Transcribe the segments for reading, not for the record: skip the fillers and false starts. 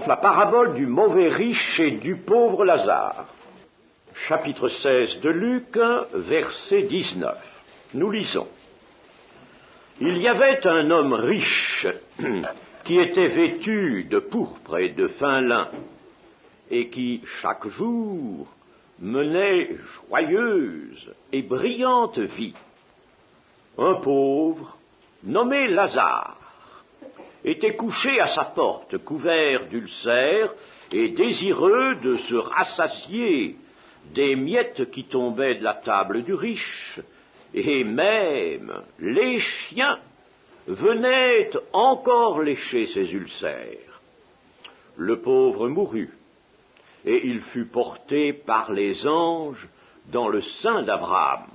La parabole du mauvais riche et du pauvre Lazare. Chapitre 16 de Luc, verset 19. Nous lisons. Il y avait un homme riche qui était vêtu de pourpre et de fin lin, et qui, chaque jour, menait joyeuse et brillante vie. Un pauvre, nommé Lazare, était couché à sa porte, couvert d'ulcères et désireux de se rassasier des miettes qui tombaient de la table du riche, et même les chiens venaient encore lécher ses ulcères. Le pauvre mourut, et il fut porté par les anges dans le sein d'Abraham.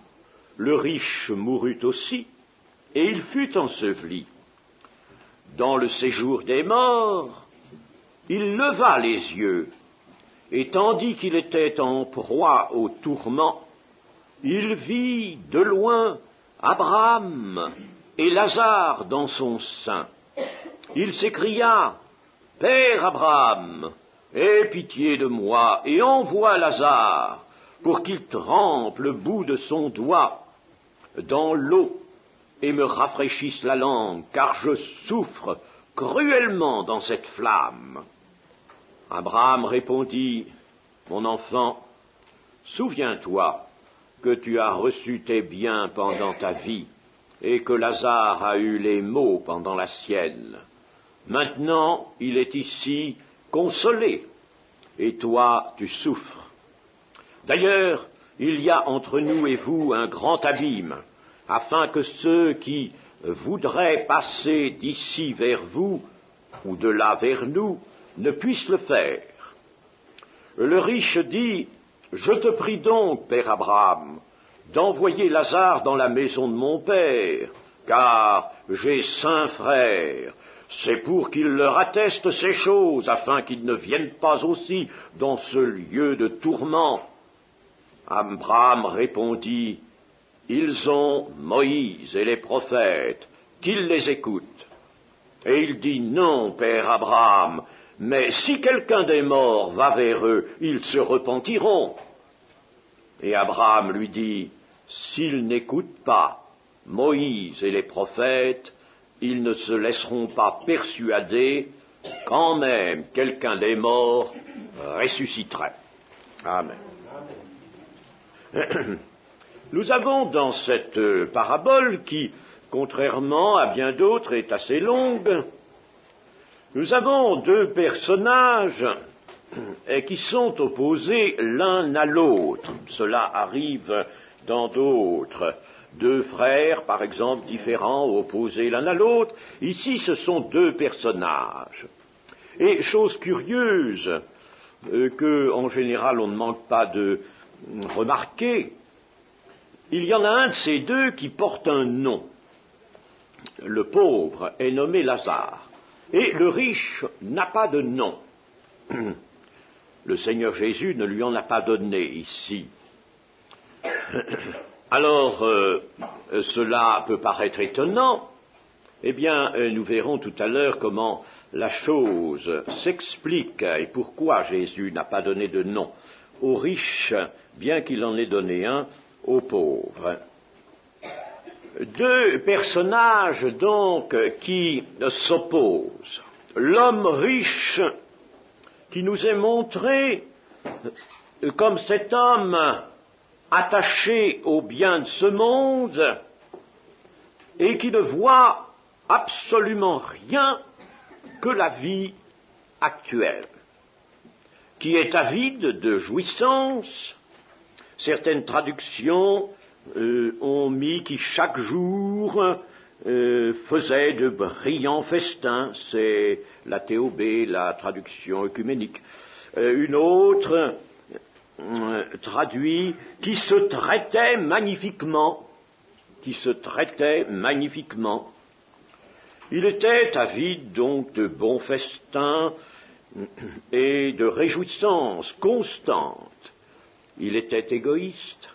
Le riche mourut aussi, et il fut enseveli. Dans le séjour des morts, il leva les yeux, et tandis qu'il était en proie au tourment, il vit de loin Abraham et Lazare dans son sein. Il s'écria, « Père Abraham, aie pitié de moi et envoie Lazare pour qu'il trempe le bout de son doigt dans l'eau et me rafraîchisse la langue, car je souffre cruellement dans cette flamme. » Abraham répondit, « Mon enfant, souviens-toi que tu as reçu tes biens pendant ta vie, et que Lazare a eu les maux pendant la sienne. Maintenant, il est ici consolé, et toi, tu souffres. D'ailleurs, il y a entre nous et vous un grand abîme, afin que ceux qui voudraient passer d'ici vers vous, ou de là vers nous, ne puissent le faire. » Le riche dit, « Je te prie donc, Père Abraham, d'envoyer Lazare dans la maison de mon père, car j'ai 5 frères. C'est pour qu'il leur atteste ces choses, afin qu'ils ne viennent pas aussi dans ce lieu de tourment. » Abraham répondit, « Ils ont Moïse et les prophètes, qu'ils les écoutent. » Et il dit, « Non, Père Abraham, mais si quelqu'un des morts va vers eux, ils se repentiront. » Et Abraham lui dit, « S'ils n'écoutent pas Moïse et les prophètes, ils ne se laisseront pas persuader quand même quelqu'un des morts ressusciterait. » Amen. Nous avons dans cette parabole, qui, contrairement à bien d'autres, est assez longue, nous avons 2 personnages qui sont opposés l'un à l'autre. Cela arrive dans d'autres. 2 frères, par exemple, différents, opposés l'un à l'autre. Ici, ce sont 2 personnages. Et chose curieuse, que, en général, on ne manque pas de remarquer, il y en a un de ces 2 qui porte un nom. Le pauvre est nommé Lazare, et le riche n'a pas de nom. Le Seigneur Jésus ne lui en a pas donné ici. Alors, cela peut paraître étonnant. Eh bien, nous verrons tout à l'heure comment la chose s'explique et pourquoi Jésus n'a pas donné de nom aux riches, bien qu'il en ait donné un aux pauvres. 2 personnages, donc, qui s'opposent. L'homme riche, qui nous est montré comme cet homme attaché aux biens de ce monde et qui ne voit absolument rien que la vie actuelle, qui est avide de jouissance. Certaines traductions ont mis qui chaque jour faisait de brillants festins. C'est la TOB, la traduction œcuménique. Une autre traduit qui se traitait magnifiquement. Il était avide donc de bons festins et de réjouissances constantes. Il était égoïste,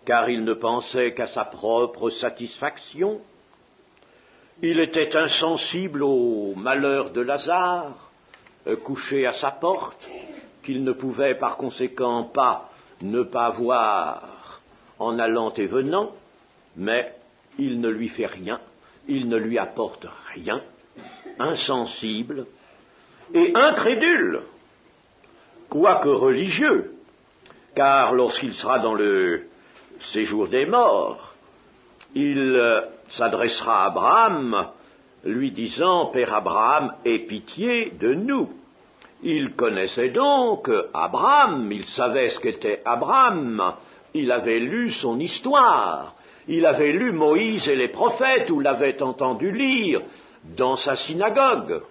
car il ne pensait qu'à sa propre satisfaction. Il était insensible au malheur de Lazare, couché à sa porte, qu'il ne pouvait par conséquent pas ne pas voir en allant et venant, mais il ne lui fait rien, il ne lui apporte rien, insensible et incrédule, quoique religieux, car lorsqu'il sera dans le séjour des morts, il s'adressera à Abraham, lui disant « Père Abraham, aie pitié de nous ». Il connaissait donc Abraham, il savait ce qu'était Abraham, il avait lu son histoire, il avait lu Moïse et les prophètes, ou l'avait entendu lire dans sa synagogue.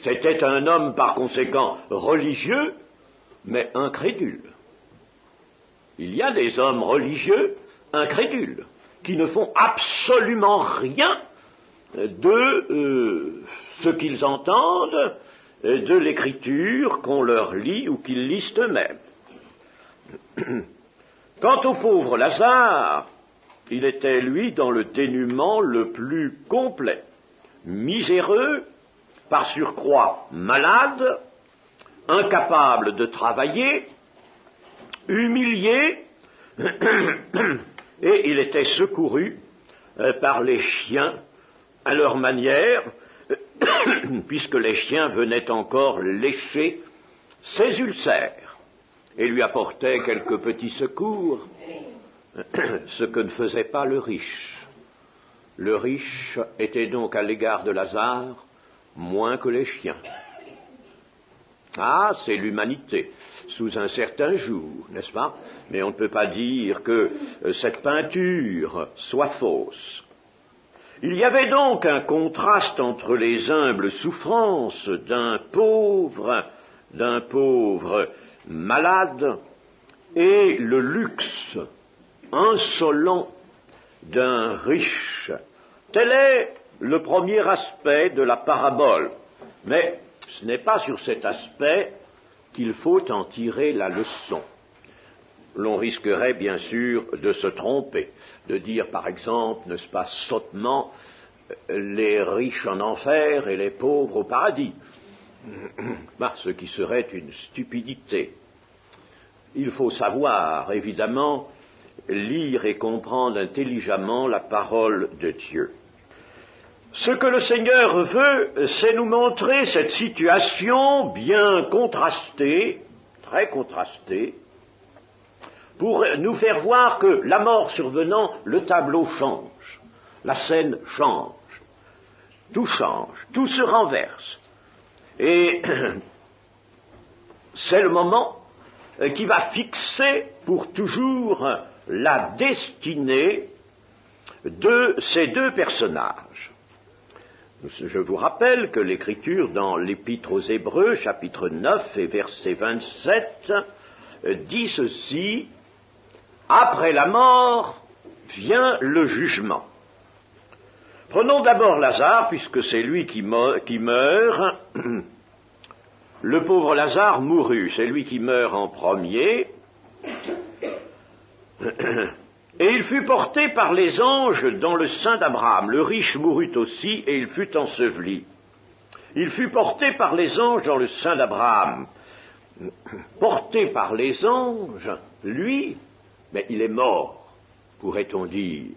C'était un homme par conséquent religieux, mais incrédule. Il y a des hommes religieux incrédules, qui ne font absolument rien de ce qu'ils entendent, de l'écriture qu'on leur lit ou qu'ils lisent eux-mêmes. Quant au pauvre Lazare, il était, lui, dans le dénuement le plus complet, miséreux, par surcroît malade, incapable de travailler, humilié, et il était secouru par les chiens à leur manière, puisque les chiens venaient encore lécher ses ulcères et lui apportaient quelques petits secours, ce que ne faisait pas le riche. Le riche était donc à l'égard de Lazare moins que les chiens. Ah, c'est l'humanité, sous un certain jour, n'est-ce pas? Mais on ne peut pas dire que cette peinture soit fausse. Il y avait donc un contraste entre les humbles souffrances d'un pauvre malade, et le luxe insolent d'un riche. Tel est le premier aspect de la parabole. Mais ce n'est pas sur cet aspect qu'il faut en tirer la leçon. L'on risquerait bien sûr de se tromper, de dire par exemple, n'est-ce pas sottement, les riches en enfer et les pauvres au paradis, ce qui serait une stupidité. Il faut savoir, évidemment, lire et comprendre intelligemment la parole de Dieu. Ce que le Seigneur veut, c'est nous montrer cette situation bien contrastée, très contrastée, pour nous faire voir que la mort survenant, le tableau change, la scène change, tout se renverse. Et c'est le moment qui va fixer pour toujours la destinée de ces deux personnages. Je vous rappelle que l'Écriture dans l'Épître aux Hébreux, chapitre 9 et verset 27, dit ceci: après la mort vient le jugement. Prenons d'abord Lazare, puisque c'est lui qui meurt. Le pauvre Lazare mourut, c'est lui qui meurt en premier. Et il fut porté par les anges dans le sein d'Abraham. Le riche mourut aussi, et il fut enseveli. Il fut porté par les anges dans le sein d'Abraham. Porté par les anges, lui, mais il est mort, pourrait-on dire.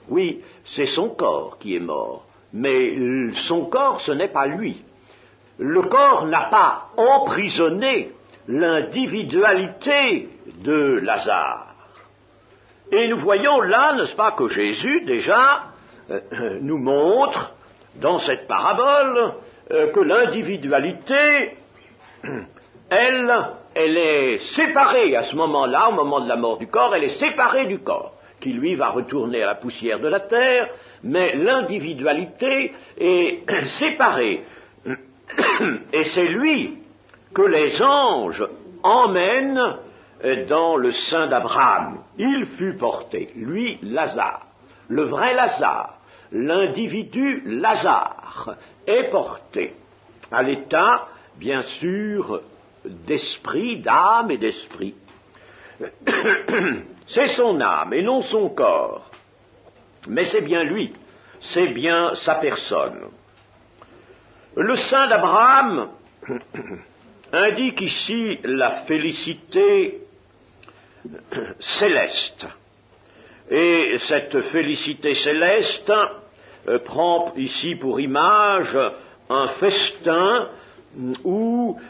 Oui, c'est son corps qui est mort, mais son corps, ce n'est pas lui. Le corps n'a pas emprisonné l'individualité de Lazare. Et nous voyons là, n'est-ce pas, que Jésus, déjà, nous montre, dans cette parabole, que l'individualité, elle est séparée à ce moment-là, au moment de la mort du corps, elle est séparée du corps, qui lui va retourner à la poussière de la terre, mais l'individualité est séparée. Et c'est lui que les anges emmènent dans le sein d'Abraham. Il fut porté, lui, Lazare, le vrai Lazare, l'individu Lazare, est porté à l'état, bien sûr, d'esprit, d'âme et d'esprit. C'est son âme et non son corps, mais c'est bien lui, c'est bien sa personne. Le sein d'Abraham indique ici la félicité céleste. Et cette félicité céleste prend ici pour image un festin où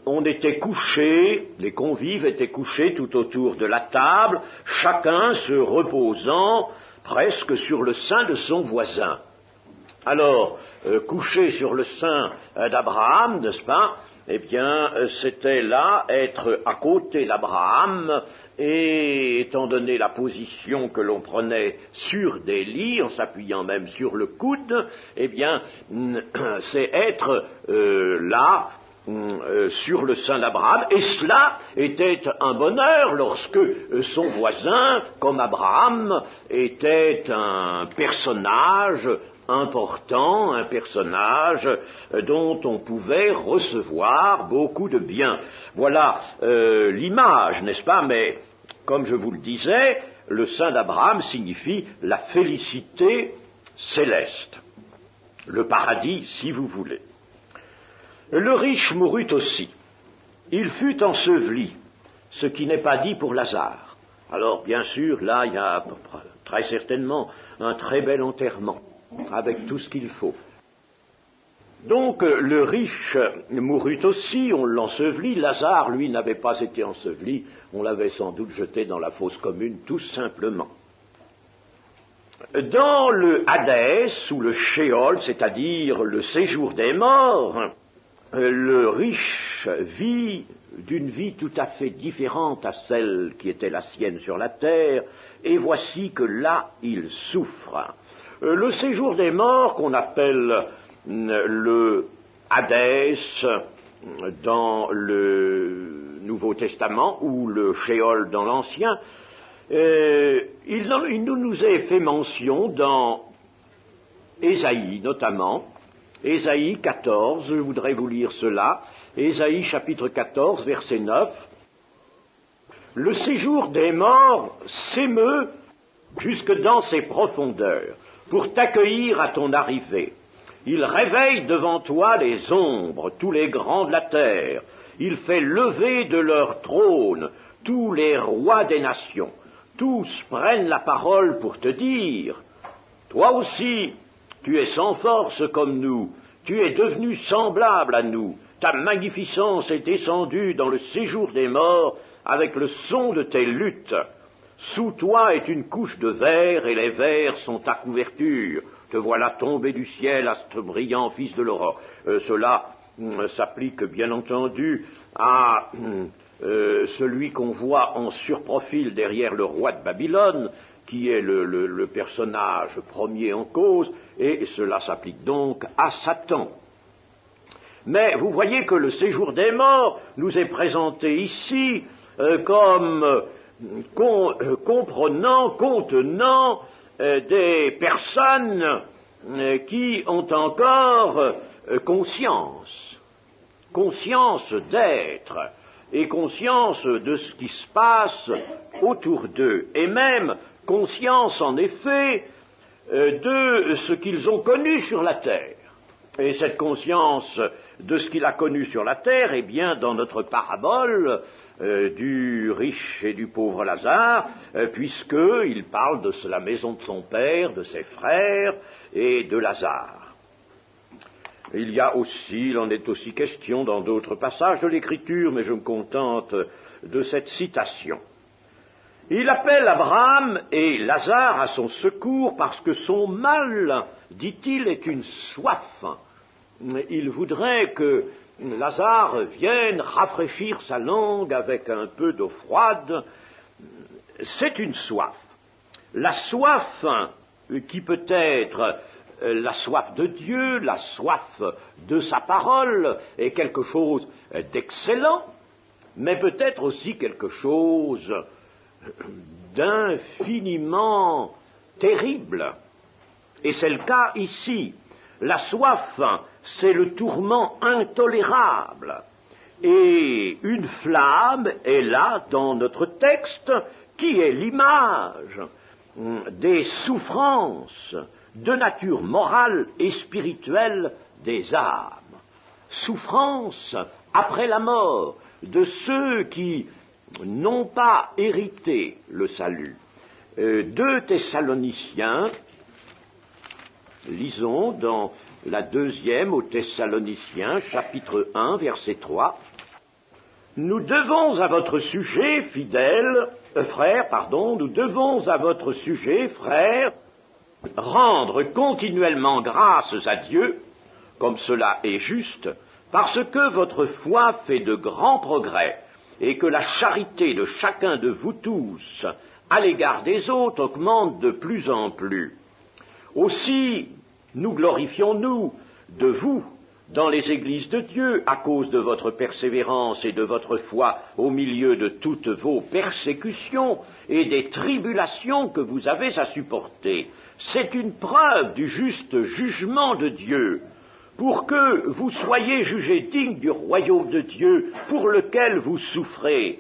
on était couché, les convives étaient couchés tout autour de la table, chacun se reposant presque sur le sein de son voisin. Alors, couché sur le sein d'Abraham, n'est-ce pas? Eh bien, c'était là être à côté d'Abraham, et étant donné la position que l'on prenait sur des lits, en s'appuyant même sur le coude, eh bien, c'est être là, sur le sein d'Abraham, et cela était un bonheur lorsque son voisin, comme Abraham, était un personnage important, un personnage dont on pouvait recevoir beaucoup de bien. Voilà l'image, n'est-ce pas? Mais, comme je vous le disais, le sein d'Abraham signifie la félicité céleste, le paradis, si vous voulez. Le riche mourut aussi. Il fut enseveli, ce qui n'est pas dit pour Lazare. Alors, bien sûr, là, il y a très certainement un très bel enterrement, avec tout ce qu'il faut. Donc, le riche mourut aussi, on l'ensevelit. Lazare, lui, n'avait pas été enseveli, on l'avait sans doute jeté dans la fosse commune, tout simplement. Dans le Hadès, ou le Sheol, c'est-à-dire le séjour des morts, le riche vit d'une vie tout à fait différente à celle qui était la sienne sur la terre, et voici que là, il souffre. Le séjour des morts, qu'on appelle le Hadès dans le Nouveau Testament, ou le Sheol dans l'Ancien, il nous est fait mention dans Ésaïe notamment, Ésaïe 14, je voudrais vous lire cela, Ésaïe chapitre 14, verset 9. Le séjour des morts s'émeut jusque dans ses profondeurs, pour t'accueillir à ton arrivée. Il réveille devant toi les ombres, tous les grands de la terre. Il fait lever de leur trône tous les rois des nations. Tous prennent la parole pour te dire, toi aussi, tu es sans force comme nous, tu es devenu semblable à nous, ta magnificence est descendue dans le séjour des morts avec le son de tes luttes. Sous toi est une couche de verre, et les vers sont ta couverture. Te voilà tombé du ciel, astre brillant, fils de l'aurore. Cela s'applique bien entendu à celui qu'on voit en surprofil derrière le roi de Babylone, qui est le personnage premier en cause, et cela s'applique donc à Satan. Mais vous voyez que le séjour des morts nous est présenté ici comme contenant des personnes qui ont encore conscience d'être, et conscience de ce qui se passe autour d'eux, et même conscience en effet de ce qu'ils ont connu sur la terre. Et cette conscience de ce qu'il a connu sur la terre, eh bien, dans notre parabole du riche et du pauvre Lazare, puisqu'il parle de la maison de son père, de ses frères et de Lazare. Il en est aussi question dans d'autres passages de l'Écriture, mais je me contente de cette citation. Il appelle Abraham et Lazare à son secours parce que son mal, dit-il, est une soif. Il voudrait que Lazare vienne rafraîchir sa langue avec un peu d'eau froide. C'est une soif. La soif qui peut être la soif de Dieu, la soif de sa parole, est quelque chose d'excellent, mais peut-être aussi quelque chose d'infiniment terrible. Et c'est le cas ici. La soif, c'est le tourment intolérable. Et une flamme est là dans notre texte qui est l'image des souffrances de nature morale et spirituelle des âmes. souffrance après la mort de ceux qui n'ont pas hérité le salut. 2 Thessaloniciens, lisons dans la 2e aux Thessaloniciens, chapitre 1, verset 3. Nous devons à votre sujet, nous devons à votre sujet, frères, rendre continuellement grâces à Dieu, comme cela est juste, parce que votre foi fait de grands progrès, et que la charité de chacun de vous tous à l'égard des autres augmente de plus en plus. Aussi, nous glorifions-nous de vous dans les églises de Dieu à cause de votre persévérance et de votre foi au milieu de toutes vos persécutions et des tribulations que vous avez à supporter. C'est une preuve du juste jugement de Dieu, pour que vous soyez jugés dignes du royaume de Dieu pour lequel vous souffrez.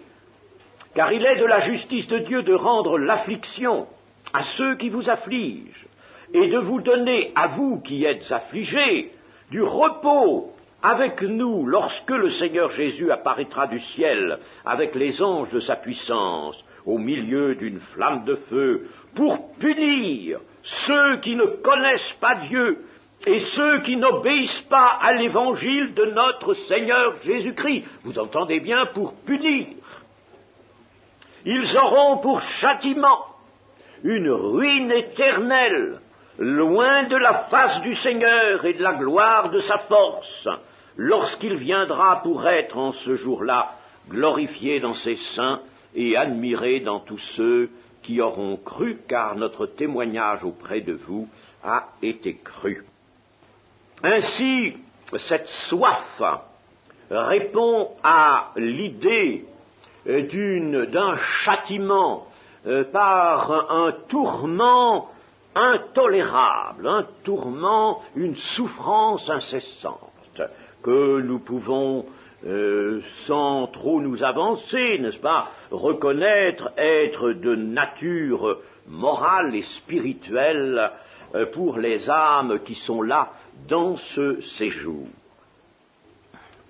Car il est de la justice de Dieu de rendre l'affliction à ceux qui vous affligent, et de vous donner à vous qui êtes affligés du repos avec nous lorsque le Seigneur Jésus apparaîtra du ciel avec les anges de sa puissance au milieu d'une flamme de feu pour punir ceux qui ne connaissent pas Dieu et ceux qui n'obéissent pas à l'évangile de notre Seigneur Jésus-Christ. Vous entendez bien, pour punir. Ils auront pour châtiment une ruine éternelle, loin de la face du Seigneur et de la gloire de sa force, lorsqu'il viendra pour être en ce jour-là glorifié dans ses saints et admiré dans tous ceux qui auront cru, car notre témoignage auprès de vous a été cru. Ainsi, cette soif répond à l'idée d'un châtiment par un tourment intolérable, un tourment, une souffrance incessante, que nous pouvons, sans trop nous avancer, n'est-ce pas, reconnaître être de nature morale et spirituelle pour les âmes qui sont là dans ce séjour.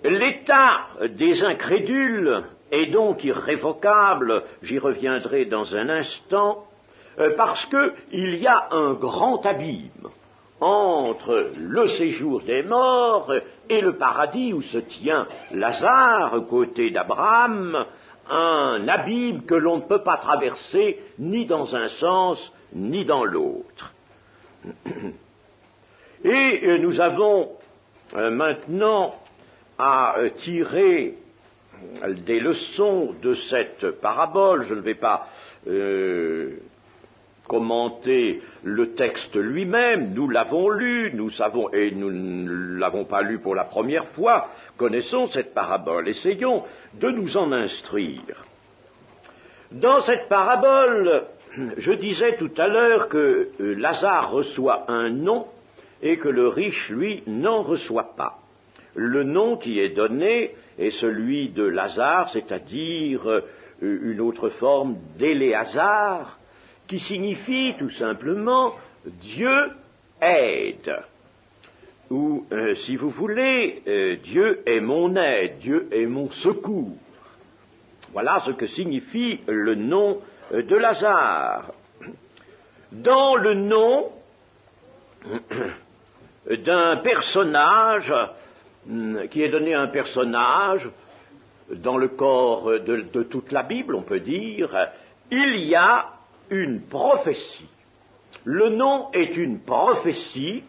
L'état des incrédules est donc irrévocable, j'y reviendrai dans un instant, parce qu'il y a un grand abîme entre le séjour des morts et le paradis où se tient Lazare, côté d'Abraham, un abîme que l'on ne peut pas traverser ni dans un sens ni dans l'autre. Et nous avons maintenant à tirer des leçons de cette parabole. Je ne vais pas commenter le texte lui-même, nous l'avons lu, nous savons, et nous ne l'avons pas lu pour la première fois, connaissons cette parabole, essayons de nous en instruire. Dans cette parabole, je disais tout à l'heure que Lazare reçoit un nom et que le riche, lui, n'en reçoit pas. Le nom qui est donné est celui de Lazare, c'est-à-dire une autre forme d'Éléazar, qui signifie tout simplement Dieu aide. Ou, si vous voulez, Dieu est mon aide, Dieu est mon secours. Voilà ce que signifie le nom de Lazare. Dans le nom d'un personnage qui est donné à un personnage dans le corps de toute la Bible, on peut dire, il y a une prophétie. Le nom est une prophétie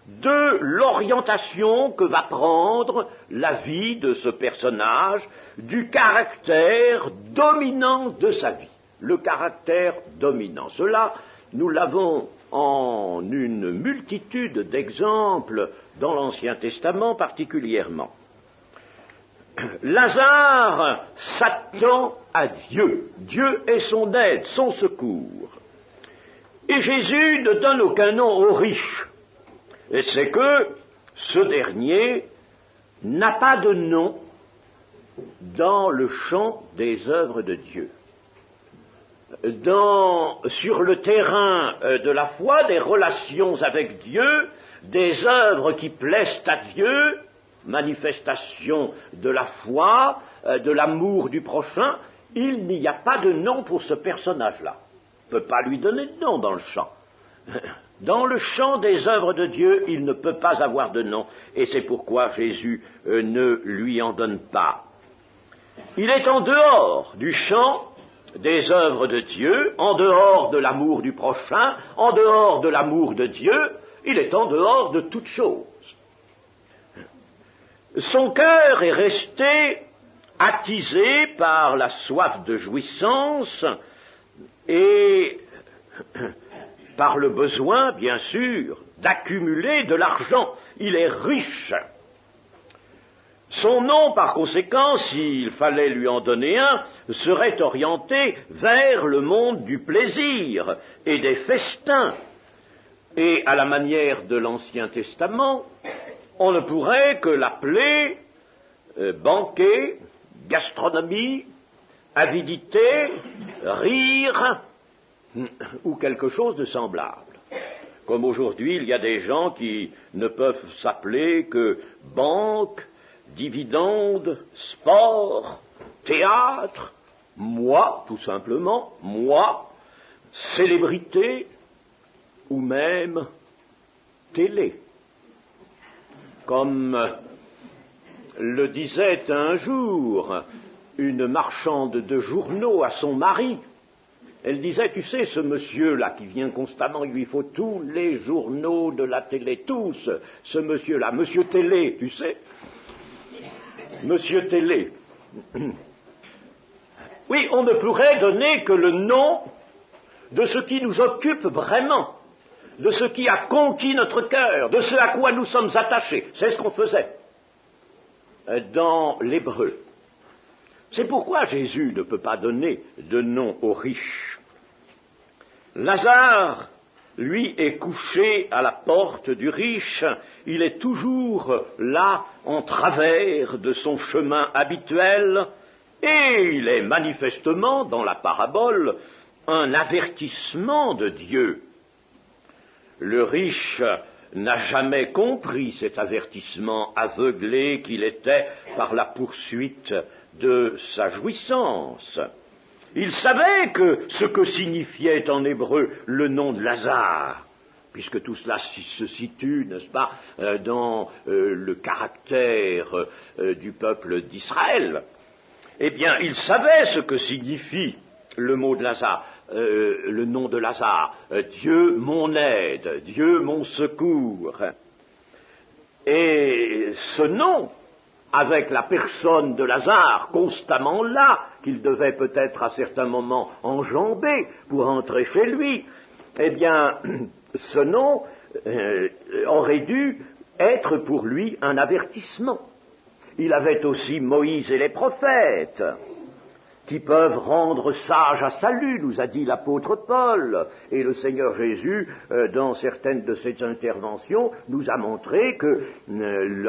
de l'orientation que va prendre la vie de ce personnage, du caractère dominant de sa vie. Le caractère dominant. Cela, nous l'avons en une multitude d'exemples dans l'Ancien Testament particulièrement. Lazare s'attend à Dieu. Dieu est son aide, son secours. Et Jésus ne donne aucun nom aux riches. Et c'est que ce dernier n'a pas de nom dans le champ des œuvres de Dieu. Sur le terrain de la foi, des relations avec Dieu, des œuvres qui plaisent à Dieu, manifestation de la foi, de l'amour du prochain, il n'y a pas de nom pour ce personnage-là. On ne peut pas lui donner de nom dans le chant. Dans le champ des œuvres de Dieu, il ne peut pas avoir de nom, et c'est pourquoi Jésus ne lui en donne pas. Il est en dehors du champ des œuvres de Dieu, en dehors de l'amour du prochain, en dehors de l'amour de Dieu, il est en dehors de toute chose. Son cœur est resté attisé par la soif de jouissance et par le besoin, bien sûr, d'accumuler de l'argent. Il est riche. Son nom, par conséquent, s'il fallait lui en donner un, serait orienté vers le monde du plaisir et des festins. Et à la manière de l'Ancien Testament, on ne pourrait que l'appeler banquet, gastronomie, avidité, rire, ou quelque chose de semblable. Comme aujourd'hui, il y a des gens qui ne peuvent s'appeler que banque, dividende, sport, théâtre, moi, tout simplement, moi, célébrité, ou même télé. Comme le disait un jour une marchande de journaux à son mari, elle disait, tu sais, ce monsieur-là qui vient constamment, il lui faut tous les journaux de la télé, tous, ce monsieur-là, monsieur Télé, tu sais, monsieur Télé. Oui, on ne pourrait donner que le nom de ce qui nous occupe vraiment, de ce qui a conquis notre cœur, de ce à quoi nous sommes attachés. C'est ce qu'on faisait dans l'hébreu. C'est pourquoi Jésus ne peut pas donner de nom aux riches. Lazare, lui, est couché à la porte du riche, il est toujours là, en travers de son chemin habituel, et il est manifestement, dans la parabole, un avertissement de Dieu. Le riche n'a jamais compris cet avertissement aveuglé qu'il était par la poursuite de sa jouissance. Il savait que ce que signifiait en hébreu le nom de Lazare, puisque tout cela se situe, n'est-ce pas, dans le caractère du peuple d'Israël, eh bien, il savait ce que signifie le mot de Lazare, le nom de Lazare, Dieu mon aide, Dieu mon secours. Et ce nom, avec la personne de Lazare constamment là, qu'il devait peut-être à certains moments enjamber pour entrer chez lui, eh bien, ce nom aurait dû être pour lui un avertissement. Il avait aussi Moïse et les prophètes, qui peuvent rendre sage à salut, nous a dit l'apôtre Paul. Et le Seigneur Jésus, dans certaines de ses interventions, nous a montré que,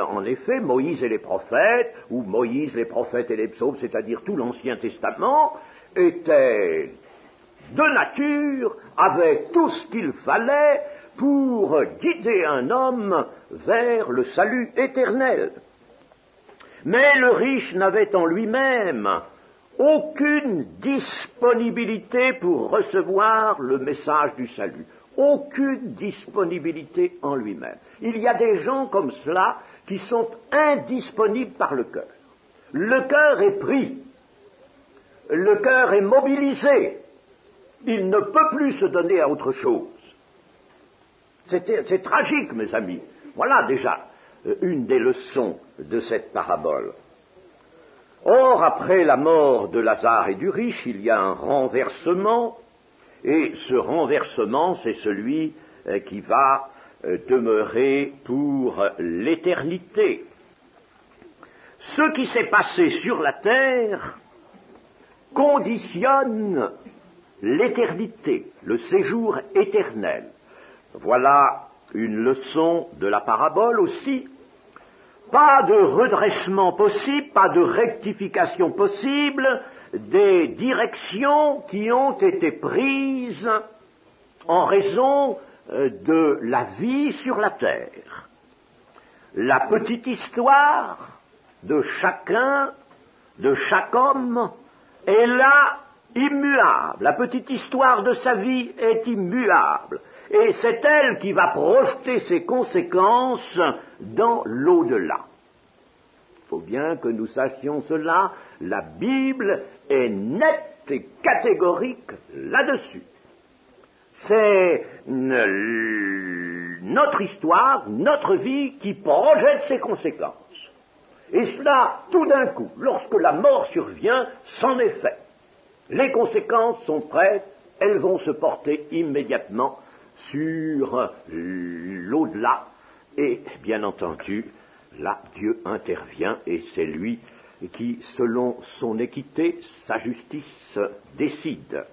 en effet, Moïse et les prophètes, ou Moïse, les prophètes et les psaumes, c'est-à-dire tout l'Ancien Testament, étaient de nature, avec tout ce qu'il fallait pour guider un homme vers le salut éternel. Mais le riche n'avait en lui-même aucune disponibilité pour recevoir le message du salut. Aucune disponibilité en lui-même. Il y a des gens comme cela qui sont indisponibles par le cœur. Le cœur est pris. Le cœur est mobilisé. Il ne peut plus se donner à autre chose. C'est tragique, mes amis. Voilà déjà une des leçons de cette parabole. Or, après la mort de Lazare et du riche, il y a un renversement, et ce renversement, c'est celui qui va demeurer pour l'éternité. Ce qui s'est passé sur la terre conditionne l'éternité, le séjour éternel. Voilà une leçon de la parabole aussi. Pas de redressement possible, pas de rectification possible des directions qui ont été prises en raison de la vie sur la terre. la petite histoire de chacun, de chaque homme, est là immuable. La petite histoire de sa vie est immuable. Et c'est elle qui va projeter ses conséquences dans l'au-delà. Il faut bien que nous sachions cela. La Bible est nette et catégorique là-dessus. C'est notre histoire, notre vie qui projette ses conséquences. Et cela, tout d'un coup, lorsque la mort survient, c'en est fait. Les conséquences sont prêtes, elles vont se porter immédiatement sur l'au-delà. Et, bien entendu, là, Dieu intervient et c'est lui qui, selon son équité, sa justice, décide.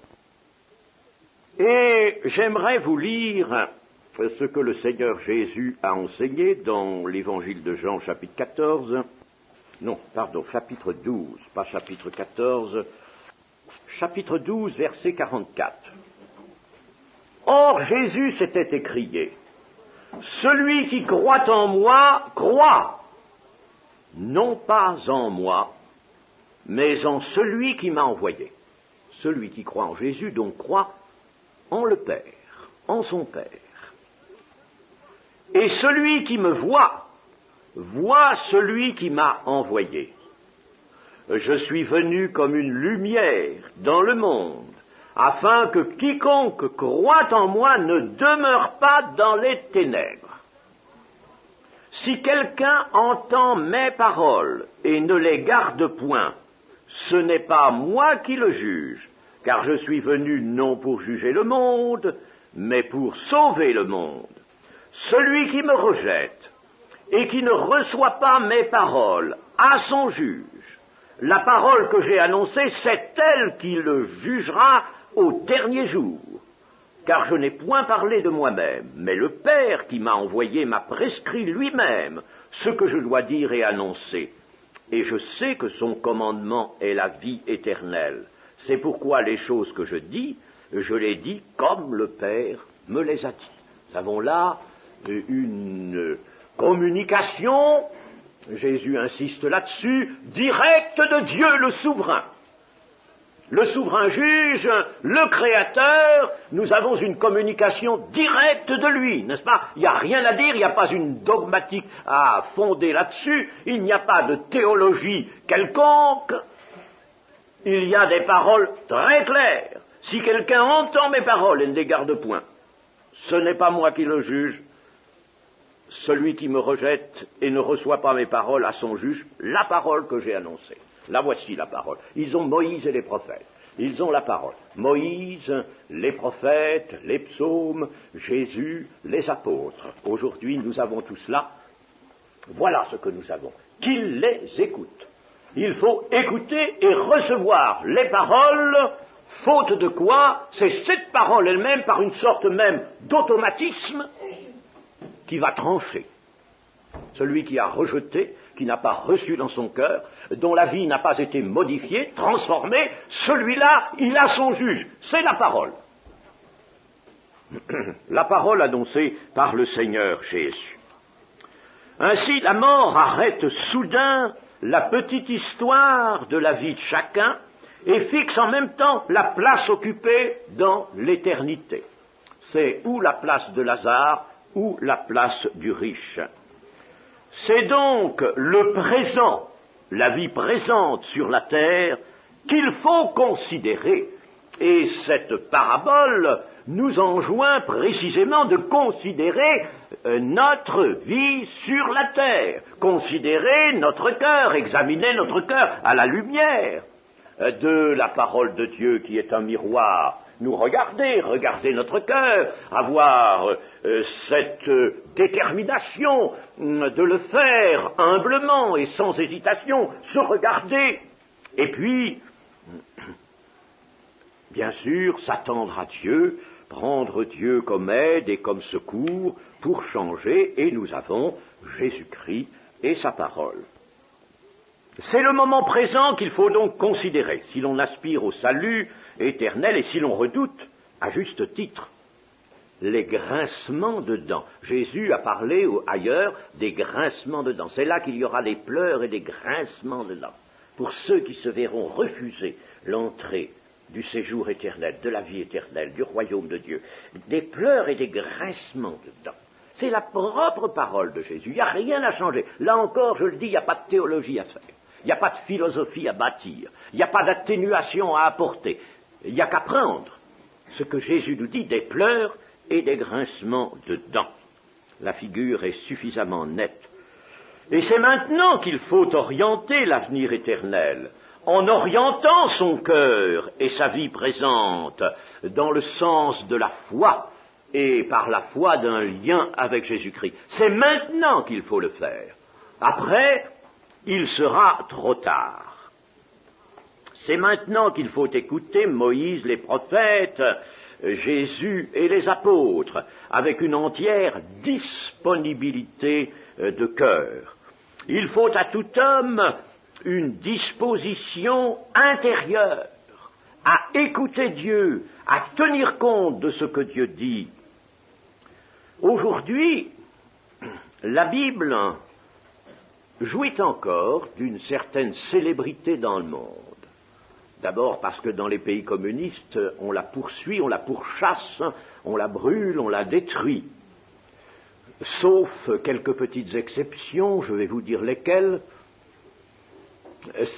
Et j'aimerais vous lire ce que le Seigneur Jésus a enseigné dans l'évangile de Jean, chapitre 14. Chapitre 12, pas chapitre 14, chapitre 12, verset 44. Or, Jésus s'était écrié, « Celui qui croit en moi, croit, non pas en moi, mais en celui qui m'a envoyé. » Celui qui croit en Jésus, donc croit en le Père, en son Père. Et celui qui me voit celui qui m'a envoyé. Je suis venu comme une lumière dans le monde, afin que quiconque croit en moi ne demeure pas dans les ténèbres. Si quelqu'un entend mes paroles et ne les garde point, ce n'est pas moi qui le juge, car je suis venu non pour juger le monde, mais pour sauver le monde. Celui qui me rejette et qui ne reçoit pas mes paroles à son juge, la parole que j'ai annoncée, c'est elle qui le jugera au dernier jour. Car je n'ai point parlé de moi-même, mais le Père qui m'a envoyé m'a prescrit lui-même ce que je dois dire et annoncer. Et je sais que son commandement est la vie éternelle. C'est pourquoi les choses que je dis, je les dis comme le Père me les a dit. Nous avons là une communication, Jésus insiste là-dessus, directe de Dieu le souverain. Le souverain juge, le créateur, nous avons une communication directe de lui, n'est-ce pas? Il n'y a rien à dire, il n'y a pas une dogmatique à fonder là-dessus, il n'y a pas de théologie quelconque, il y a des paroles très claires. Si quelqu'un entend mes paroles et ne les garde point, ce n'est pas moi qui le juge. Celui qui me rejette et ne reçoit pas mes paroles à son juge, la parole que j'ai annoncée. La voici la parole. Ils ont Moïse et les prophètes. Ils ont la parole. Moïse, les prophètes, les psaumes, Jésus, les apôtres. Aujourd'hui, nous avons tout cela. Voilà ce que nous avons. Qu'ils les écoutent. Il faut écouter et recevoir les paroles, faute de quoi, c'est cette parole elle-même, par une sorte même d'automatisme, qui va trancher. Celui qui a rejeté, qui n'a pas reçu dans son cœur, dont la vie n'a pas été modifiée, transformée, celui-là, il a son juge. C'est la parole. La parole annoncée par le Seigneur Jésus. Ainsi, la mort arrête soudain la petite histoire de la vie de chacun et fixe en même temps la place occupée dans l'éternité. C'est ou la place de Lazare, ou la place du riche. C'est donc le présent, la vie présente sur la terre, qu'il faut considérer. Et cette parabole nous enjoint précisément de considérer notre vie sur la terre, considérer notre cœur, examiner notre cœur à la lumière de la parole de Dieu qui est un miroir. Nous regarder notre cœur, avoir cette détermination de le faire humblement et sans hésitation, se regarder, et puis, bien sûr, s'attendre à Dieu, prendre Dieu comme aide et comme secours pour changer, et nous avons Jésus-Christ et sa parole. C'est le moment présent qu'il faut donc considérer, si l'on aspire au salut éternel et si l'on redoute, à juste titre, les grincements de dents. Jésus a parlé ailleurs des grincements de dents. C'est là qu'il y aura des pleurs et des grincements de dents. Pour ceux qui se verront refuser l'entrée du séjour éternel, de la vie éternelle, du royaume de Dieu, des pleurs et des grincements de dents. C'est la propre parole de Jésus. Il n'y a rien à changer. Là encore, je le dis, il n'y a pas de théologie à faire. Il n'y a pas de philosophie à bâtir. Il n'y a pas d'atténuation à apporter. Il n'y a qu'à prendre ce que Jésus nous dit, des pleurs et des grincements de dents. La figure est suffisamment nette. Et c'est maintenant qu'il faut orienter l'avenir éternel, en orientant son cœur et sa vie présente dans le sens de la foi, et par la foi d'un lien avec Jésus-Christ. C'est maintenant qu'il faut le faire. Après, il sera trop tard. C'est maintenant qu'il faut écouter Moïse, les prophètes, Jésus et les apôtres, avec une entière disponibilité de cœur. Il faut à tout homme une disposition intérieure à écouter Dieu, à tenir compte de ce que Dieu dit. Aujourd'hui, la Bible jouit encore d'une certaine célébrité dans le monde. D'abord parce que dans les pays communistes, on la poursuit, on la pourchasse, on la brûle, on la détruit. Sauf quelques petites exceptions, je vais vous dire lesquelles,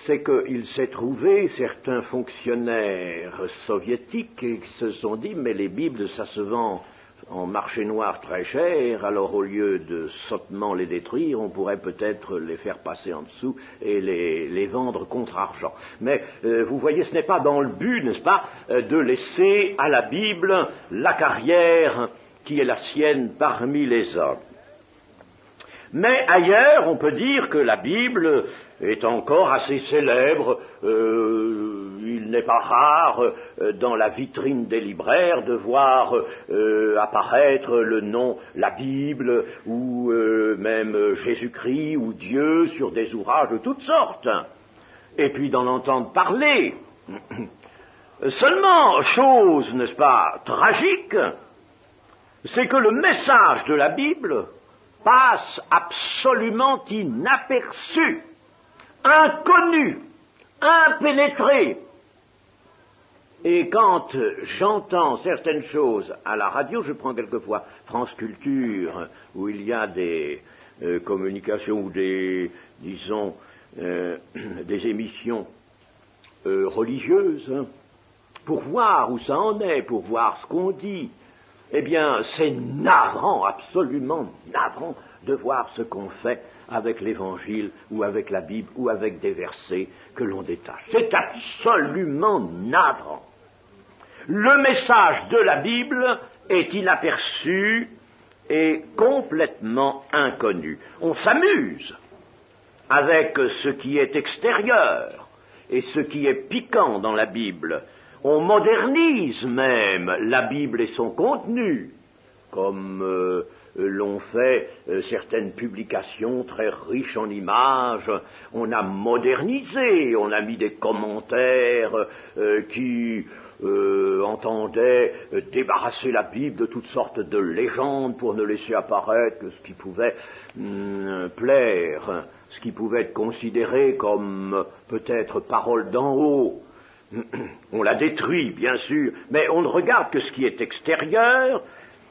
c'est qu'il s'est trouvé certains fonctionnaires soviétiques qui se sont dit, mais les Bibles, ça se vend en marché noir très cher, alors au lieu de sottement les détruire, on pourrait peut-être les faire passer en dessous et les vendre contre argent. Mais vous voyez, ce n'est pas dans le but, n'est-ce pas, de laisser à la Bible la carrière qui est la sienne parmi les hommes. Mais ailleurs, on peut dire que la Bible est encore assez célèbre. Il n'est pas rare dans la vitrine des libraires de voir apparaître le nom la Bible ou même Jésus-Christ ou Dieu sur des ouvrages de toutes sortes. Et puis d'en entendre parler. Seulement, chose, n'est-ce pas, tragique, c'est que le message de la Bible passe absolument inaperçu, inconnu, impénétré. Et quand j'entends certaines choses à la radio, je prends quelquefois France Culture, où il y a des communications ou des, disons, des émissions religieuses, pour voir où ça en est, pour voir ce qu'on dit. Eh bien, c'est navrant, absolument navrant, de voir ce qu'on fait avec l'Évangile, ou avec la Bible, ou avec des versets que l'on détache. C'est absolument navrant. Le message de la Bible est inaperçu et complètement inconnu. On s'amuse avec ce qui est extérieur et ce qui est piquant dans la Bible. On modernise même la Bible et son contenu, comme l'ont fait certaines publications très riches en images. On a modernisé, on a mis des commentaires qui entendaient débarrasser la Bible de toutes sortes de légendes pour ne laisser apparaître que ce qui pouvait plaire, ce qui pouvait être considéré comme peut-être parole d'en haut. On la détruit, bien sûr, mais on ne regarde que ce qui est extérieur,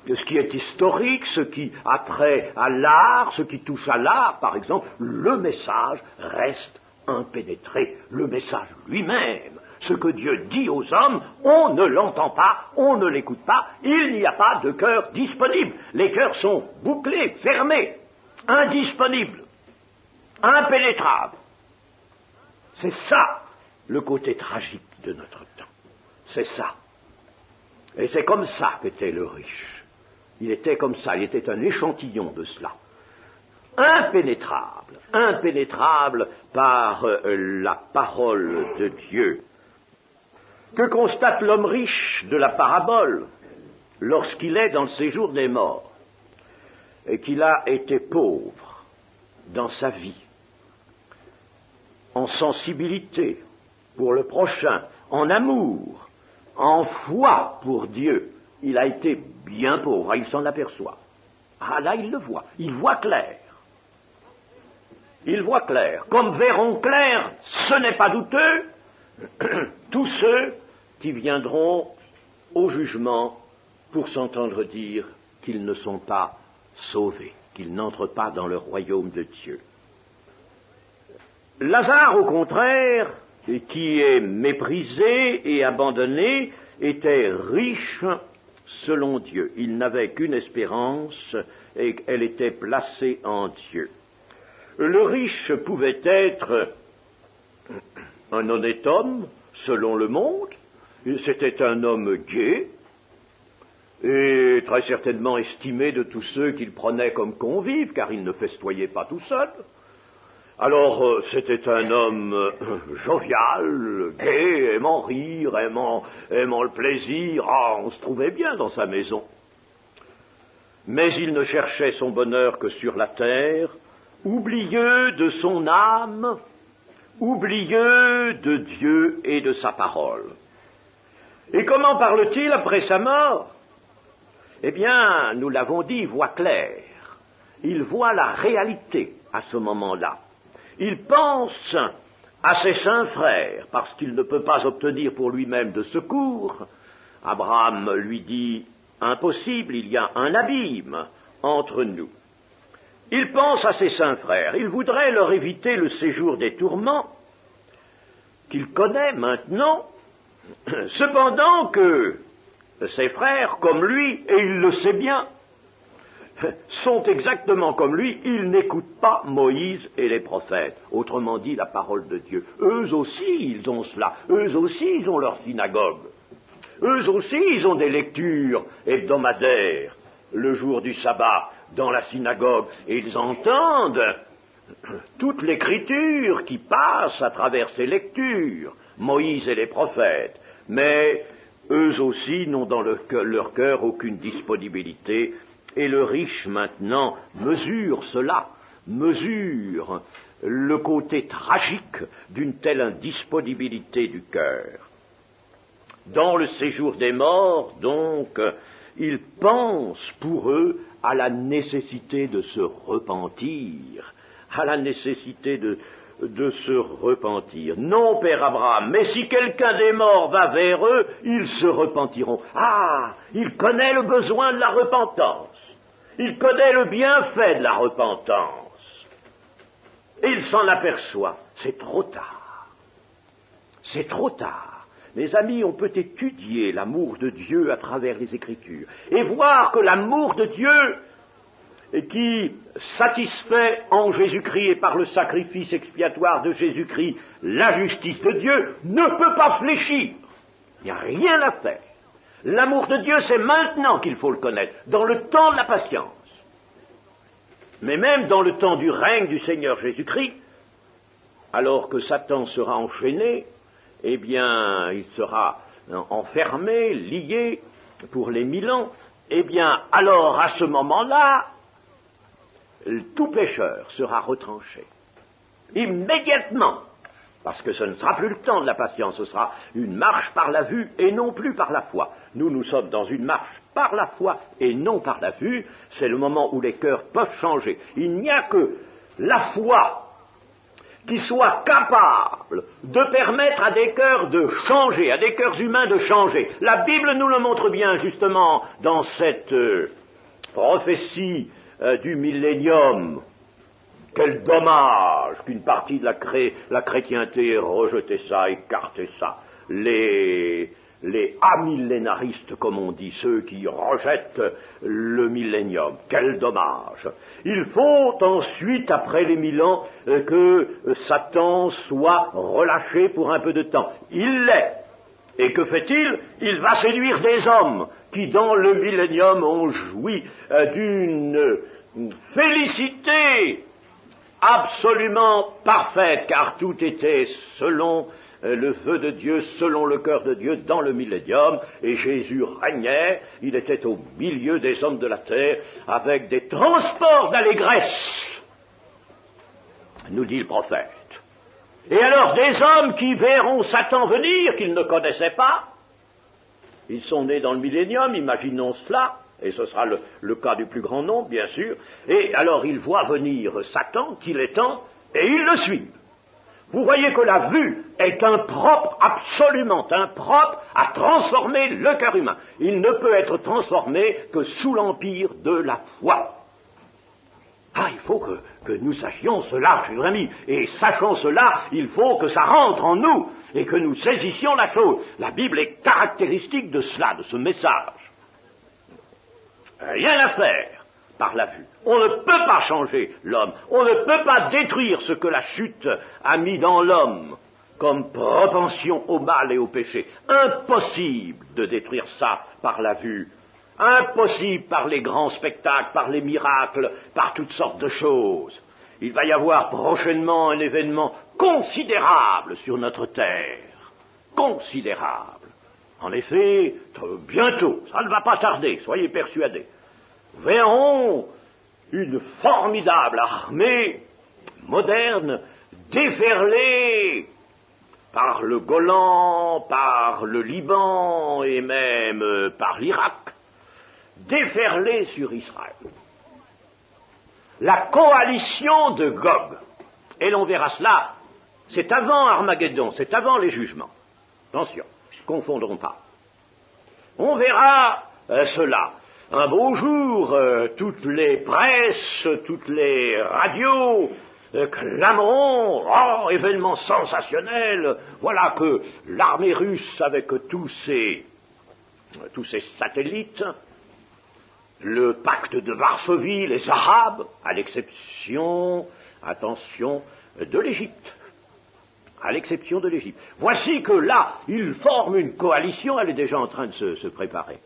ce qui est historique, ce qui a trait à l'art, ce qui touche à l'art, par exemple. Le message reste impénétré. Le message lui-même, ce que Dieu dit aux hommes, on ne l'entend pas, on ne l'écoute pas, il n'y a pas de cœur disponible. Les cœurs sont bouclés, fermés, indisponibles, impénétrables. C'est ça le côté tragique de notre temps. C'est ça. Et c'est comme ça qu'était le riche. Il était comme ça, il était un échantillon de cela. Impénétrable, impénétrable par la parole de Dieu. Que constate l'homme riche de la parabole lorsqu'il est dans le séjour des morts et qu'il a été pauvre dans sa vie, en sensibilité pour le prochain, en amour, en foi pour Dieu, il a été bien pauvre, il s'en aperçoit. Ah là, il le voit, il voit clair. Il voit clair. Comme verront clair, ce n'est pas douteux, tous ceux qui viendront au jugement pour s'entendre dire qu'ils ne sont pas sauvés, qu'ils n'entrent pas dans le royaume de Dieu. Lazare, au contraire, qui est méprisé et abandonné, était riche selon Dieu. Il n'avait qu'une espérance et elle était placée en Dieu. Le riche pouvait être un honnête homme, selon le monde. C'était un homme gai et très certainement estimé de tous ceux qu'il prenait comme convives, car il ne festoyait pas tout seul. Alors, c'était un homme jovial, gai, aimant rire, aimant le plaisir. Ah, on se trouvait bien dans sa maison. Mais il ne cherchait son bonheur que sur la terre, oublieux de son âme, oublieux de Dieu et de sa parole. Et comment parle-t-il après sa mort? Eh bien, nous l'avons dit, il voit clair. Il voit la réalité à ce moment-là. Il pense à ses saints frères, parce qu'il ne peut pas obtenir pour lui-même de secours. Abraham lui dit, impossible, il y a un abîme entre nous. Il pense à ses saints frères, il voudrait leur éviter le séjour des tourments qu'il connaît maintenant, cependant que ses frères, comme lui, et il le sait bien, sont exactement comme lui, ils n'écoutent pas Moïse et les prophètes, autrement dit la parole de Dieu. Eux aussi, ils ont cela, eux aussi, ils ont leur synagogue, eux aussi, ils ont des lectures hebdomadaires, le jour du sabbat, dans la synagogue, et ils entendent toute l'écriture qui passe à travers ces lectures, Moïse et les prophètes, mais eux aussi n'ont dans leur cœur aucune disponibilité. Et le riche, maintenant, mesure cela, mesure le côté tragique d'une telle indisponibilité du cœur. Dans le séjour des morts, donc, ils pensent pour eux à la nécessité de se repentir, à la nécessité de se repentir. Non, Père Abraham, mais si quelqu'un des morts va vers eux, ils se repentiront. Ah, il connaît le besoin de la repentance. Il connaît le bienfait de la repentance. Et il s'en aperçoit. C'est trop tard. C'est trop tard. Mes amis, on peut étudier l'amour de Dieu à travers les Écritures et voir que l'amour de Dieu qui satisfait en Jésus-Christ et par le sacrifice expiatoire de Jésus-Christ la justice de Dieu ne peut pas fléchir. Il n'y a rien à faire. L'amour de Dieu, c'est maintenant qu'il faut le connaître, dans le temps de la patience. Mais même dans le temps du règne du Seigneur Jésus-Christ, alors que Satan sera enchaîné, eh bien, il sera enfermé, lié pour les 1000 ans, eh bien, alors à ce moment-là, tout pécheur sera retranché. Immédiatement. Parce que ce ne sera plus le temps de la patience, ce sera une marche par la vue et non plus par la foi. Nous sommes dans une marche par la foi et non par la vue, c'est le moment où les cœurs peuvent changer. Il n'y a que la foi qui soit capable de permettre à des cœurs de changer, à des cœurs humains de changer. La Bible nous le montre bien, justement, dans cette prophétie du millénium. Quel dommage qu'une partie de la chrétienté ait rejeté ça, écarté ça. Les amillénaristes, comme on dit, ceux qui rejettent le millénium. Quel dommage. Il faut ensuite, après les 1000 ans, que Satan soit relâché pour un peu de temps. Il l'est. Et que fait-il? Il va séduire des hommes qui, dans le millénium, ont joui d'une félicité absolument parfaite, car tout était selon le feu de Dieu, selon le cœur de Dieu, dans le millénium, et Jésus régnait, il était au milieu des hommes de la terre, avec des transports d'allégresse, nous dit le prophète. Et alors des hommes qui verront Satan venir, qu'ils ne connaissaient pas, Ils sont nés dans le millénium, imaginons cela, et ce sera le cas du plus grand nombre, bien sûr, et alors ils voient venir Satan, qu'il est temps, et ils le suivent. Vous voyez que la vue est un propre, absolument un propre, à transformer le cœur humain. Il ne peut être transformé que sous l'empire de la foi. Ah, il faut que nous sachions cela, chers amis, et sachant cela, il faut que ça rentre en nous, et que nous saisissions la chose. La Bible est caractéristique de cela, de ce message. Rien à faire par la vue. On ne peut pas changer l'homme. On ne peut pas détruire ce que la chute a mis dans l'homme comme propension au mal et au péché. Impossible de détruire ça par la vue. Impossible par les grands spectacles, par les miracles, par toutes sortes de choses. Il va y avoir prochainement un événement considérable sur notre terre. Considérable. En effet, bientôt, ça ne va pas tarder, soyez persuadés, nous verrons une formidable armée moderne déferler par le Golan, par le Liban et même par l'Irak, déferler sur Israël. La coalition de Gog, et l'on verra cela, c'est avant Armageddon, c'est avant les jugements. Attention. Confondrons pas. On verra cela. Un beau jour, toutes les presses, toutes les radios clameront, oh, événement sensationnel, voilà que l'armée russe avec tous ses satellites, le pacte de Varsovie, les Arabes, à l'exception, attention, de l'Égypte. À l'exception de l'Égypte. Voici que là, ils forment une coalition, elle est déjà en train de se préparer.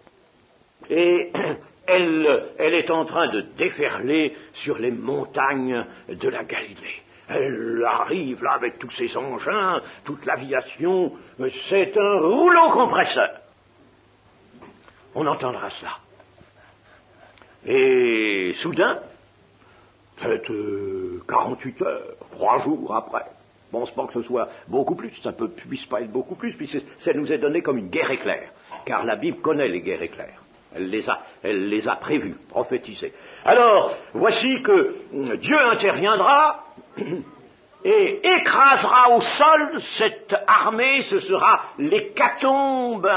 Et elle est en train de déferler sur les montagnes de la Galilée. Elle arrive là avec tous ses engins, toute l'aviation, c'est un rouleau compresseur. On entendra cela. Et soudain, peut-être 48 heures, 3 jours après, je ne pense pas que ce soit beaucoup plus, ça ne puisse pas être beaucoup plus, puisque ça nous est donné comme une guerre éclair, car la Bible connaît les guerres éclairs, elle les a prévues, prophétisées. Alors, voici que Dieu interviendra et écrasera au sol cette armée, ce sera l'hécatombe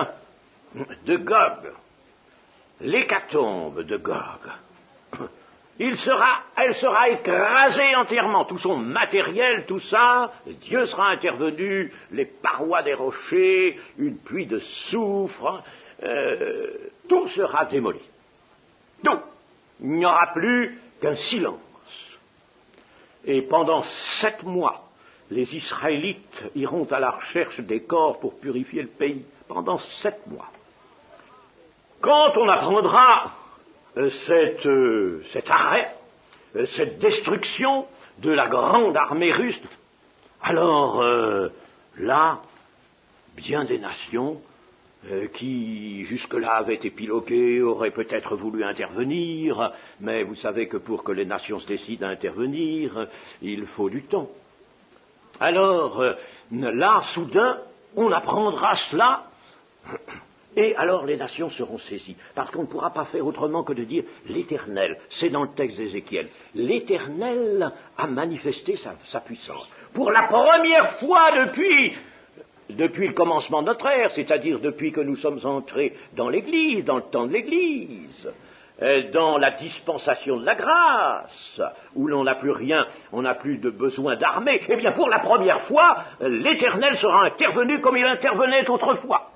de Gog. L'hécatombe de Gog. Elle sera écrasée entièrement, tout son matériel, tout ça, Dieu sera intervenu, les parois des rochers, une pluie de soufre, tout sera démoli. Donc, il n'y aura plus qu'un silence. Et pendant 7 mois, les Israélites iront à la recherche des corps pour purifier le pays. Pendant 7 mois. Quand on apprendra cet arrêt, cette destruction de la grande armée russe, alors là, bien des nations qui jusque-là avaient épilogué auraient peut-être voulu intervenir, mais vous savez que pour que les nations se décident à intervenir, il faut du temps. Alors là, soudain, on apprendra cela. Et alors les nations seront saisies, parce qu'on ne pourra pas faire autrement que de dire l'Éternel, c'est dans le texte d'Ézéchiel, l'Éternel a manifesté sa puissance. Pour la première fois depuis le commencement de notre ère, c'est-à-dire depuis que nous sommes entrés dans l'Église, dans le temps de l'Église, dans la dispensation de la grâce, où l'on n'a plus rien, on n'a plus de besoin d'armée, eh bien pour la première fois, l'Éternel sera intervenu comme il intervenait autrefois.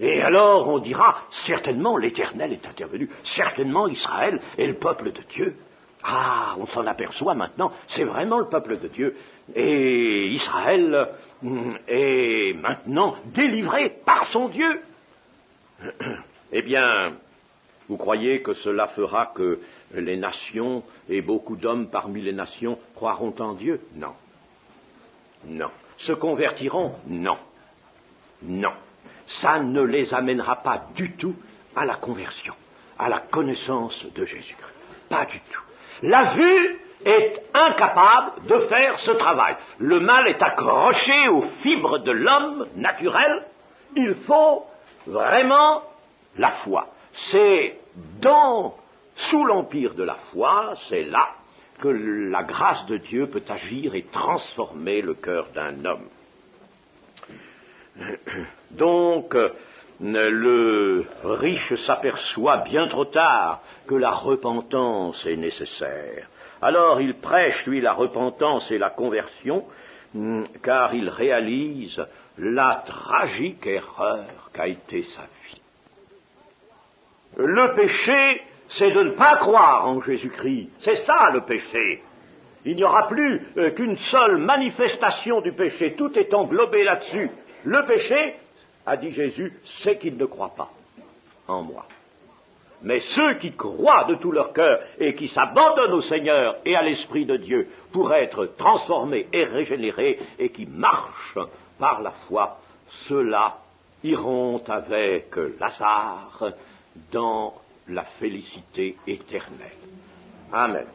Et alors on dira, certainement l'Éternel est intervenu, certainement Israël est le peuple de Dieu. Ah, on s'en aperçoit maintenant, c'est vraiment le peuple de Dieu. Et Israël est maintenant délivré par son Dieu. Eh bien, vous croyez que cela fera que les nations, et beaucoup d'hommes parmi les nations, croiront en Dieu? Non. Non. Se convertiront? Non. Non. Ça ne les amènera pas du tout à la conversion, à la connaissance de Jésus-Christ. Pas du tout. La vue est incapable de faire ce travail. Le mal est accroché aux fibres de l'homme naturel. Il faut vraiment la foi. C'est sous l'empire de la foi, c'est là que la grâce de Dieu peut agir et transformer le cœur d'un homme. Donc, le riche s'aperçoit bien trop tard que la repentance est nécessaire. Alors il prêche, lui, la repentance et la conversion, car il réalise la tragique erreur qu'a été sa vie. Le péché, c'est de ne pas croire en Jésus-Christ. C'est ça le péché. Il n'y aura plus qu'une seule manifestation du péché. Tout est englobé là-dessus. Le péché, a dit Jésus, c'est qu'ils ne croient pas en moi. Mais ceux qui croient de tout leur cœur et qui s'abandonnent au Seigneur et à l'Esprit de Dieu pour être transformés et régénérés et qui marchent par la foi, ceux-là iront avec Lazare dans la félicité éternelle. Amen.